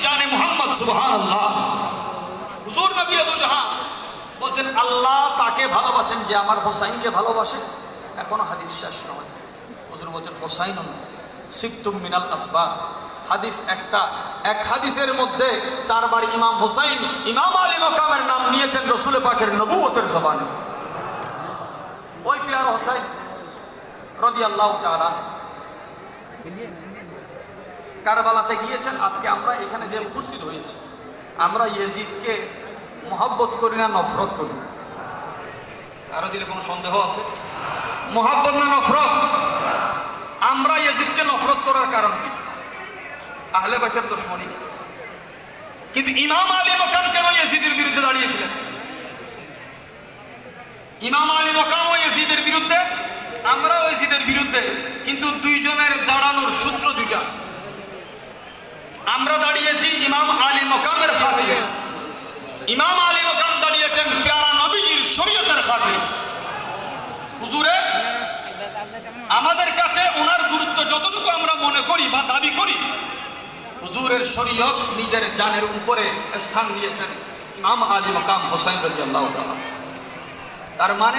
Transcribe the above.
জানে মুহাম্মদ, সুবহানাল্লাহ। হুজুর নবী দু জাহান বলছেন আল্লাহ তাকে ভালোবাসেন যে আমার হোসাইনকে ভালোবাসে। এখনো হাদিস শেষ নয়। হুজুর বলছেন হোসাইন সিবতুম মিনাল আসবাব। হাদিস একটা, এক হাদিসের মধ্যে চারবার ইমাম হোসাইন, ইমাম আলী মাকামের নাম নিয়েছেন রাসূল পাকের নবুয়তের জবানে। ওই প্রিয় হোসাইন রাদিয়াল্লাহু তাআলা কারবালাতে গিয়েছেন। আজকে আমরা এখানে যে উপস্থিত হয়েছি, আমরা ইয়েজিদকে মহব্বত করি না নফরত করি না? কারো দিলে কোনো সন্দেহ আছে? মহব্বত না নফরত? আমরা ইয়েজিদকে নফরত করার কারণ কি? আহলে বাইতের দুশমনী। কিন্তু ইমাম আলী মাকাম কেন ইয়েজিদের বিরুদ্ধে দাঁড়িয়েছিলেন? ইমাম আলী মাকাম ও ইয়েজিদের বিরুদ্ধে, আমরাও ইয়েজিদের বিরুদ্ধে, কিন্তু দুইজনের দাঁড়ানোর সূত্র দুইটা। আমরা দাঁড়িয়েছি ইমাম আলী মাকামের খাতিরে, ইমাম আলী মাকাম দাঁড়িয়েছেন প্যারা নবীজির শরীয়তের খাতিরে। হুজুরে আমাদের কাছে ওনার গুরুত্ব যতটুকু আমরা মনে করি বা দাবি করি, হুজুরের শরীয়ত নিজের জানের উপরে স্থান দিয়েছেন ইমাম আলী মাকাম হোসাইন রাদিয়াল্লাহু তাআলা। তার মানে